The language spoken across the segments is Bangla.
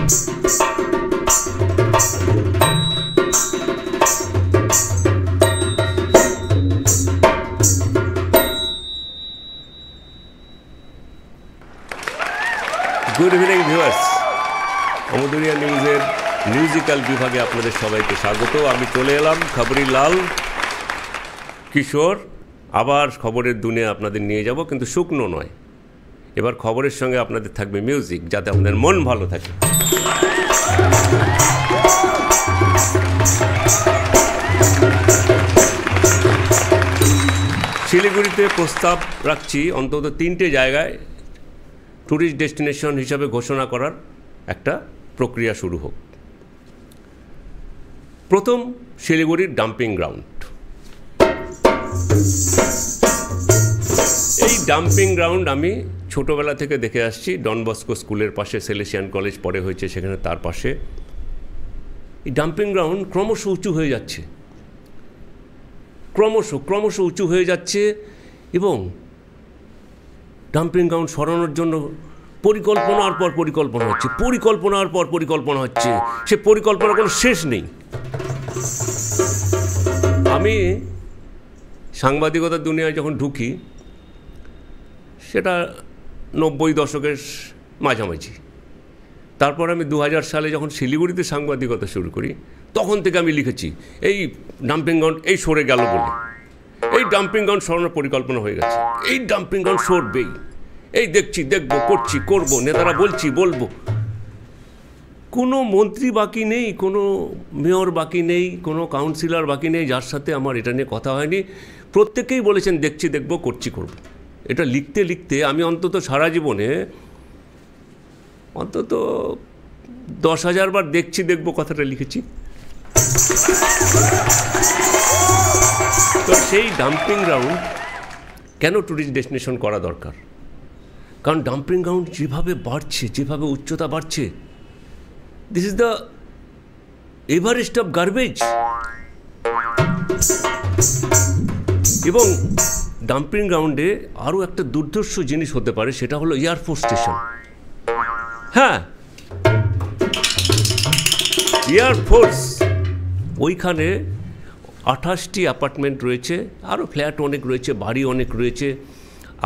গুড ইভিনিং ভিউয়ার্স, আমদুরিয়া নিউজের মিউজিক্যাল বিভাগে আপনাদের সবাইকে স্বাগত। আমি চলে এলাম খবরি লাল কিশোর, আবার খবরের দুনিয়া আপনাদের নিয়ে যাব, কিন্তু শুকনো নয়। এবার খবরের সঙ্গে আপনাদের থাকবে মিউজিক, যাতে আপনাদের মন ভালো থাকে। শিলিগুড়িতে প্রস্তাব রাখছি অন্তত 3টে জায়গায় ট্যুরিস্ট ডেস্টিনেশন হিসাবে ঘোষণা করার একটা প্রক্রিয়া শুরু হোক। প্রথম, শিলিগুড়ির ডাম্পিং গ্রাউন্ড। এই ডাম্পিং গ্রাউন্ড আমি ছোটোবেলা থেকে দেখে আসছি। ডন বস্কো স্কুলের পাশে সেলেসিয়ান কলেজ পরে হয়েছে, সেখানে তার পাশে এই ডাম্পিং গ্রাউন্ড ক্রমশ উঁচু হয়ে যাচ্ছে, ক্রমশ উঁচু হয়ে যাচ্ছে, এবং ডাম্পিং গ্রাউন্ড সরানোর জন্য পরিকল্পনার পর পরিকল্পনা হচ্ছে, সে পরিকল্পনার কোনো শেষ নেই। আমি সাংবাদিকতার দুনিয়ায় যখন ঢুকি, সেটা 90 দশকের মাঝামাঝি। তারপর আমি 2000 সালে যখন শিলিগুড়িতে সাংবাদিকতা শুরু করি, তখন থেকে আমি লিখেছি এই ডাম্পিং গ্রাউন্ড এই সরে গেল বলে, এই ডাম্পিং গ্রাউন্ড সরানোর পরিকল্পনা হয়ে গেছে, এই ডাম্পিং গ্রাউন্ড সরবেই, এই দেখছি, দেখব, করছি, করব, নেতারা বলবো। কোনো মন্ত্রী বাকি নেই, কোনো মেয়র বাকি নেই, কোনো কাউন্সিলর বাকি নেই যার সাথে আমার এটা নিয়ে কথা হয়নি। প্রত্যেকেই বলেছেন দেখছি, দেখব, করছি, করব। এটা লিখতে লিখতে আমি অন্তত সারা জীবনে অন্তত 10,000 বার দেখছি, দেখব কথাটা লিখেছি। তো সেই ডাম্পিং গ্রাউন্ড কেন ট্যুরিস্ট ডেস্টিনেশন করা দরকার? কারণ ডাম্পিং গ্রাউন্ড যেভাবে বাড়ছে, যেভাবে উচ্চতা বাড়ছে, this is the Everest of garbage. এবং ডাম্পিং গ্রাউন্ডে আরও একটা দুর্ধর্ষ জিনিস হতে পারে, সেটা হলো এয়ারফোর্স স্টেশন। হ্যাঁ, এয়ারফোর্স, ওইখানে 28টি অ্যাপার্টমেন্ট রয়েছে, আরও ফ্ল্যাট অনেক রয়েছে, বাড়ি অনেক রয়েছে।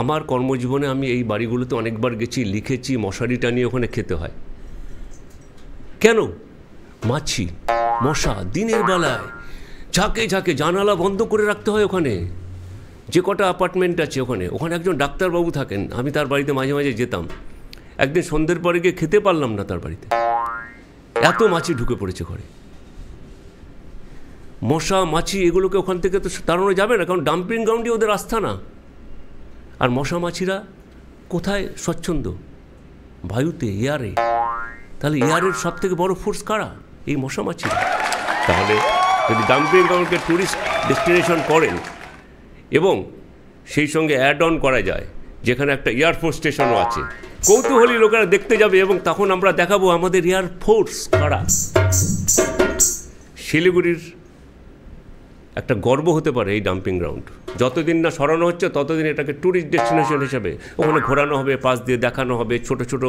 আমার কর্মজীবনে আমি এই বাড়িগুলোতে অনেকবার গেছি, লিখেছি। মশারি টানিয়ে ওখানে খেতে হয়। কেন? মাছি, মশা দিনের বেলায় ঝাঁকে ঝাঁকে, জানালা বন্ধ করে রাখতে হয় ওখানে। যে কটা অ্যাপার্টমেন্ট আছে ওখানে একজন ডাক্তারবাবু থাকেন, আমি তার বাড়িতে মাঝে মাঝে যেতাম। একদিন সন্ধ্যের পরে গিয়ে খেতে পারলাম না তার বাড়িতে, এত মাছি ঢুকে পড়েছে ঘরে। মশা মাছি এগুলোকে ওখান থেকে তো তাড়ানো যাবে না, কারণ ডাম্পিং গ্রাউন্ডই ওদের আস্থানা। আর মশা মাছিরা কোথায় স্বচ্ছন্দ? বায়ুতে, এয়ারে। তাহলে এয়ারের সব থেকে বড় ফোর্স কারা? এই মশা মাছিরা। তাহলে যদি ডাম্পিং গ্রাউন্ডকে ট্যুরিস্ট ডেস্টিনেশন করেন এবং সেই সঙ্গে অ্যাড অন করা যায়, যেখানে একটা এয়ারফোর্স স্টেশনও আছে, কৌতূহলী লোকেরা দেখতে যাবে, এবং তখন আমরা দেখাবো আমাদের এয়ারফোর্স কারা। শিলিগুড়ির একটা গর্ব হতে পারে এই ডাম্পিং গ্রাউন্ড। যতদিন না সরানো হচ্ছে ততদিন এটাকে ট্যুরিস্ট ডেস্টিনেশন হিসাবে ওখানে ঘোরানো হবে, পাশ দিয়ে দেখানো হবে, ছোট ছোট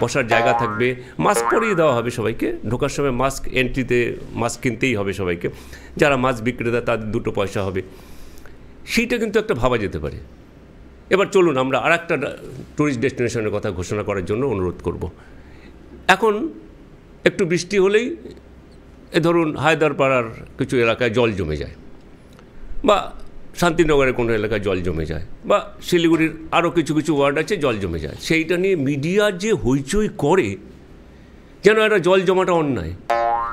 বসার জায়গা থাকবে, মাস্ক পরিয়ে দেওয়া হবে সবাইকে, ঢোকার সময় মাস্ক, এন্ট্রিতে মাস্ক কিনতেই হবে সবাইকে, যারা মাস্ক বিক্রেতা তাদের 2 পয়সা হবে। সেইটা কিন্তু একটা ভাবা যেতে পারে। এবার চলুন আমরা আর একটা ট্যুরিস্ট ডেস্টিনেশনের কথা ঘোষণা করার জন্য অনুরোধ করব। এখন একটু বৃষ্টি হলেই ধরুন হায়দারপাড়ার কিছু এলাকায় জল জমে যায়, বা শান্তিনগরের কোনো এলাকায় জল জমে যায়, বা শিলিগুড়ির আরও কিছু কিছু ওয়ার্ড আছে জল জমে যায়। সেইটা নিয়ে মিডিয়া যে হইচই করে যেন একটা জল জমাটা অন্যায়।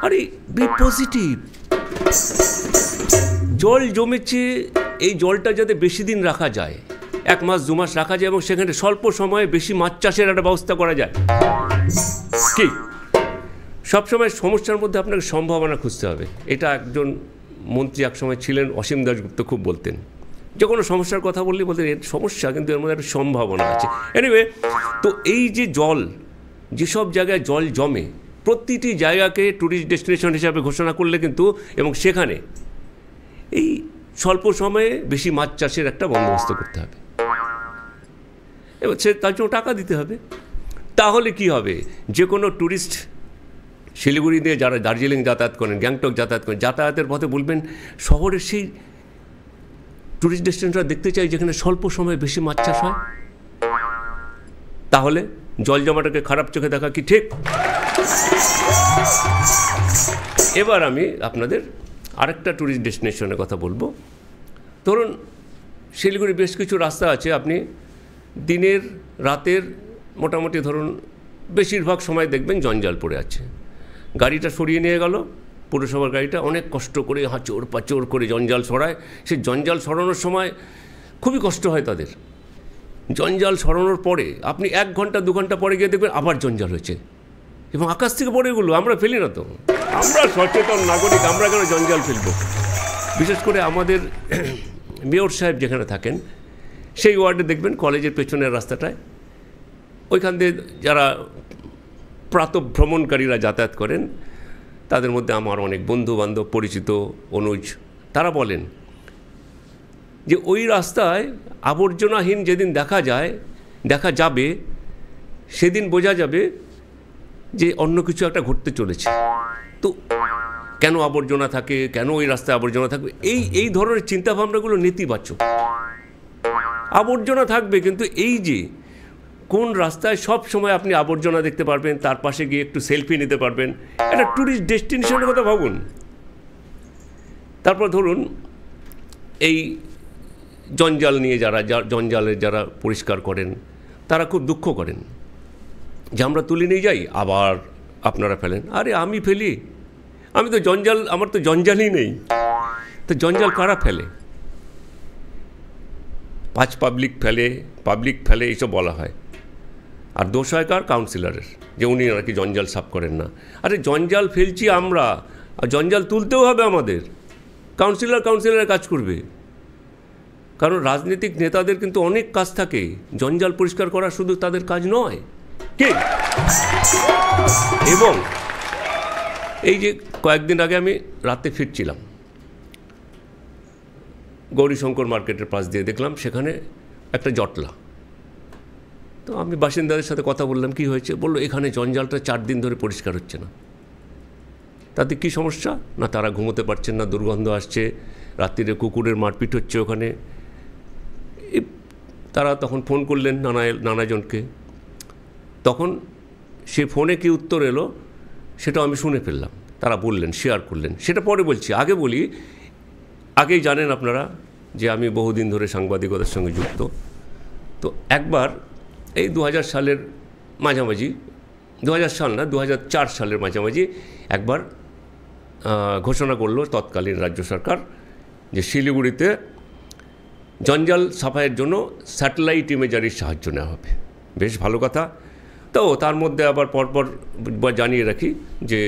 আরে বি পজিটিভ। জল জমেছে, এই জলটা যাতে বেশি দিন রাখা যায়, 1 মাস 2 মাস রাখা যায়, এবং সেখানে স্বল্প সময়ে বেশি মাছ চাষের একটা ব্যবস্থা করা যায়। কি সবসময় সমস্যার মধ্যে আপনাকে সম্ভাবনা খুঁজতে হবে। এটা একজন মন্ত্রী একসময় ছিলেন, অসীম দাশগুপ্ত, খুব বলতেন, যে কোনো সমস্যার কথা বললে বলতেন এর সমস্যা, কিন্তু এর মধ্যে একটা সম্ভাবনা আছে। এনিওয়ে, তো এই যে জল, যেসব জায়গায় জল জমে, প্রতিটি জায়গাকে ট্যুরিস্ট ডেস্টিনেশন হিসাবে ঘোষণা করলে কিন্তু, এবং সেখানে এই স্বল্প সময়ে বেশি মাছ চাষের একটা বন্দোবস্ত করতে হবে, এবার সে তার জন্য টাকা দিতে হবে। তাহলে কি হবে? যে কোনো ট্যুরিস্ট শিলিগুড়ি দিয়ে যারা দার্জিলিং যাতায়াত করেন, গ্যাংটক যাতায়াত করেন, যাতায়াতের পথে বলবেন শহরের সেই ট্যুরিস্ট ডেস্টিনেশনটা দেখতে চাই যেখানে স্বল্প সময়ে বেশি মাছ চাষ হয়। তাহলে জল জমাটাকে খারাপ চোখে দেখা কি ঠিক? এবার আমি আপনাদের আরেকটা ট্যুরিস্ট ডেস্টিনেশনের কথা বলবো। ধরুন শিলিগুড়ি বেশ কিছু রাস্তা আছে, আপনি দিনের রাতের মোটামুটি ধরুন বেশিরভাগ সময় দেখবেন জঞ্জাল পড়ে আছে। গাড়িটা সরিয়ে নিয়ে গেল, পুরসভার গাড়িটা অনেক কষ্ট করে হাঁচড় পাচড় করে জঞ্জাল সরায়। সেই জঞ্জাল সরানোর সময় খুবই কষ্ট হয় তাদের। জঞ্জাল সরানোর পরে আপনি 1 ঘন্টা 2 ঘন্টা পরে গিয়ে দেখবেন আবার জঞ্জাল হয়েছে, এবং আকাশ থেকে পড়ে এগুলো আমরা ফেলি না তো। আমরা সচেতন নাগরিক, আমরা কেন জঞ্জাল ফেলব? বিশেষ করে আমাদের মেয়র সাহেব যেখানে থাকেন সেই ওয়ার্ডে দেখবেন কলেজের পেছনের রাস্তাটায়, ওইখান দিয়ে যারা প্রাতঃভ্রমণকারীরা যাতায়াত করেন, তাদের মধ্যে আমার অনেক বন্ধু বান্ধব পরিচিত অনুজ, তারা বলেন যে ওই রাস্তায় আবর্জনাহীন যেদিন দেখা যাবে সেদিন বোঝা যাবে যে অন্য কিছু একটা ঘটতে চলেছে। তো কেন আবর্জনা থাকে, কেন ওই রাস্তায় আবর্জনা থাকবে, এই ধরনের চিন্তাভাবনাগুলো নেতিবাচক। আবর্জনা থাকবে, কিন্তু এই যে কোন রাস্তায় সব সময় আপনি আবর্জনা দেখতে পারবেন, তার পাশে গিয়ে একটু সেলফি নিতে পারবেন, একটা ট্যুরিস্ট ডেস্টিনেশনের কথা ভাবুন। তারপর ধরুন এই জঞ্জাল নিয়ে যারা পরিষ্কার করেন, তারা খুব দুঃখ করেন যে আমরা তুলে নিয়ে যাই, আবার আপনারা ফেলেন। আরে আমি ফেলি, আমি তো জঞ্জাল, আমার তো জঞ্জালই নেই। তো জঞ্জাল কারা ফেলে? পাবলিক ফেলে এইসব বলা হয়। আর দোষ হয় কার? কাউন্সিলরের, যে উনি নাকি জঞ্জাল সাফ করেন না। আরে জঞ্জাল ফেলছি আমরা, আর জঞ্জাল তুলতেও হবে আমাদের। কাউন্সিলরের কাজ করবে, কারণ রাজনৈতিক নেতাদের কিন্তু অনেক কাজ থাকে, জঞ্জাল পরিষ্কার করা শুধু তাদের কাজ নয়। কি? এবং এই যে কয়েকদিন আগে আমি রাতে ফিরছিলাম, গৌরীশঙ্কর মার্কেটের পাশ দিয়ে দেখলাম সেখানে একটা জটলা। তো আমি বাসিন্দাদের সাথে কথা বললাম, কি হয়েছে? বললো এখানে জঞ্জালটা 4 দিন ধরে পরিষ্কার হচ্ছে না। তাতে কি সমস্যা? না তারা ঘুমোতে পারছেন না, দুর্গন্ধ আসছে, রাত্রিরে কুকুরের মারপিট হচ্ছে ওখানে। তারা তখন ফোন করলেন নানাজনকে। তখন সে ফোনে কি উত্তর এলো সেটাও আমি শুনে ফেললাম। তারা বললেন, শেয়ার করলেন, সেটা পরে বলছি। আগে বলি, আগেই জানেন আপনারা যে আমি বহুদিন ধরে সাংবাদিকতার সঙ্গে যুক্ত। তো একবার এই 2000 সালের মাঝামাঝি, 2000 সাল না 2004 সালের মাঝামাঝি একবার ঘোষণা করলো তৎকালীন রাজ্য সরকার যে শিলিগুড়িতে জঞ্জাল সাফাইয়ের জন্য স্যাটেলাইট ইমেজারির সাহায্য নেওয়া হবে। বেশ ভালো কথা। তো তার মধ্যে আবার পরপর জানিয়ে রাখি যে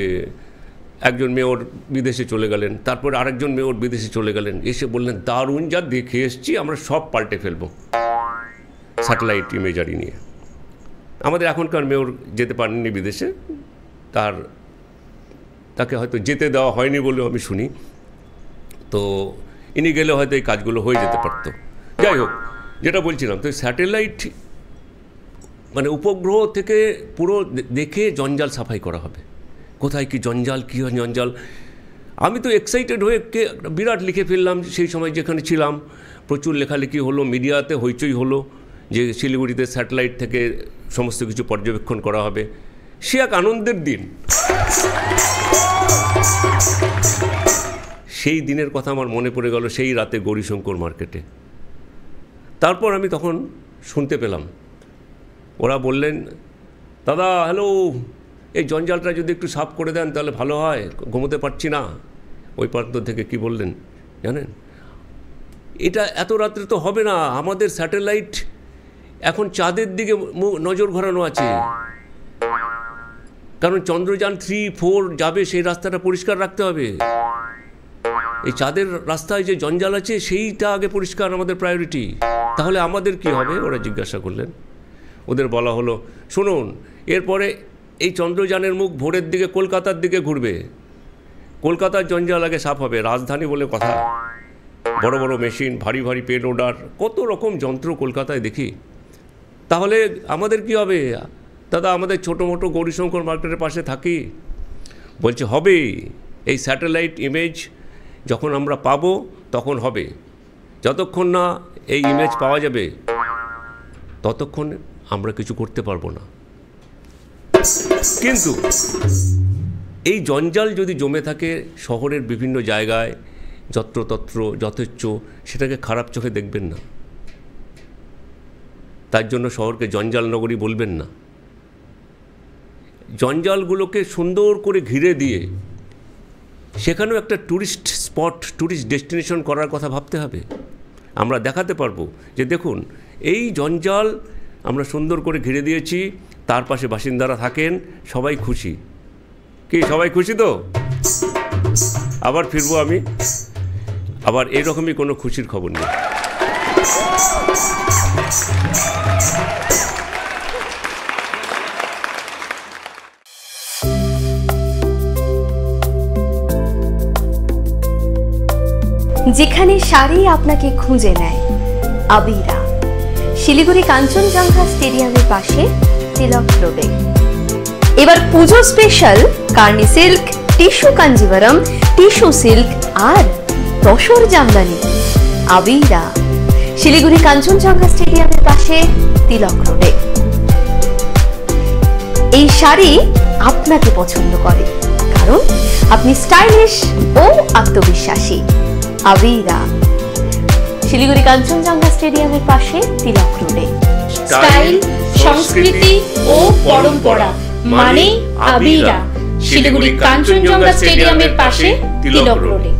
একজন মেয়র বিদেশে চলে গেলেন, তারপর আরেকজন মেয়র বিদেশে চলে গেলেন, এসে বললেন দারুণ, যা দেখে এসছি, আমরা সব পাল্টে ফেলবো স্যাটেলাইট ইমেজারি নিয়ে। আমাদের এখনকার মেয়র যেতে পারেননি বিদেশে, তাকে হয়তো যেতে দেওয়া হয়নি বলেও আমি শুনি। তো ইনি গেলে হয়তো এই কাজগুলো হয়ে যেতে পারত। যাই হোক, যেটা বলছিলাম, তো স্যাটেলাইট মানে উপগ্রহ থেকে পুরো দেখে জঞ্জাল সাফাই করা হবে, কোথায় কি জঞ্জাল, কী জঞ্জাল। আমি তো এক্সাইটেড হয়ে বিরাট লিখে ফেললাম। সেই সময় যেখানে ছিলাম প্রচুর লেখালেখি হলো, মিডিয়াতে হইচই হলো যে শিলিগুড়িতে স্যাটেলাইট থেকে সমস্ত কিছু পর্যবেক্ষণ করা হবে। সে এক আনন্দের দিন। সেই দিনের কথা আমার মনে পড়ে গেল, সেই রাতে গৌরীশঙ্কর মার্কেটে। তারপর আমি তখন শুনতে পেলাম, ওরা বললেন, দাদা হ্যালো, এই জঞ্জালটা যদি একটু সাফ করে দেন তাহলে ভালো হয়, ঘুমোতে পারছি না। ওই প্রান্ত থেকে কি বললেন জানেন? এটা এত রাত্রে তো হবে না, আমাদের স্যাটেলাইট এখন চাঁদের দিকে নজর ঘোরানো আছে, কারণ চন্দ্রযান 3, 4 যাবে, সেই রাস্তাটা পরিষ্কার রাখতে হবে। এই চাঁদের রাস্তায় যে জঞ্জাল আছে সেইটা আগে পরিষ্কার আমাদের প্রায়োরিটি। তাহলে আমাদের কি হবে? ওরা জিজ্ঞাসা করলেন। ওদের বলা হলো, শুনুন, এরপরে এই চন্দ্রযানের মুখ ভোরের দিকে কলকাতার দিকে ঘুরবে, কলকাতার জঞ্জাল আগে সাফ হবে। রাজধানী বলে কথা, বড় বড় মেশিন, ভারী ভারী পে লোডার, কত রকম যন্ত্র কলকাতায় দেখি। তাহলে আমাদের কি হবে? দাদা আমাদের ছোটো মোটো গৌরীশঙ্কর মার্কেটের পাশে থাকি, বলছে হবে, এই স্যাটেলাইট ইমেজ যখন আমরা পাবো তখন হবে, যতক্ষণ না এই ইমেজ পাওয়া যাবে ততক্ষণ আমরা কিছু করতে পারবো না। কিন্তু এই জঞ্জাল যদি জমে থাকে শহরের বিভিন্ন জায়গায় যত্রতত্র যথেচ্ছ, সেটাকে খারাপ চোখে দেখবেন না, তার জন্য শহরকে জঞ্জাল নগরী বলবেন না। জঞ্জালগুলোকে সুন্দর করে ঘিরে দিয়ে সেখানেও একটা ট্যুরিস্ট স্পট, ট্যুরিস্ট ডেস্টিনেশন করার কথা ভাবতে হবে। আমরা দেখাতে পারবো যে দেখুন এই জঞ্জাল আমরা সুন্দর করে ঘিরে দিয়েছি, তার পাশে বাসিন্দারা থাকেন, সবাই খুশি। কি সবাই খুশি তো? আবার ফিরবো আমি, আবার এরকমই কোনো খুশির খবর নেই। যেখানে শাড়ি আপনাকে খুঁজে নেয়, আবিরা, শিলিগুড়ি কাঞ্চনজঙ্ঘা স্টেডিয়ামের পাশে তিলক রোডে। এবার পুজো স্পেশাল কার্নি silk, tissue Kanjivaram, tissue silk আর তসর জামদানি। আবিরা, শিলিগুড়ি কাঞ্চনজঙ্ঘা স্টেডিয়ামের পাশে তিলক রোডে। এই শাড়ি আপনাকে পছন্দ করে, কারণ আপনি স্টাইলিশ ও আত্মবিশ্বাসী। আবিরা, শিলিগুড়ি কাঞ্চনজঙ্ঘা স্টেডিয়ামের পাশে তিলক রোডে। স্টাইল, সংস্কৃতি ও পরম্পরা মানে আবিরা, শিলিগুড়ি কাঞ্চনজঙ্ঘা স্টেডিয়ামের পাশে তিলক রোডে।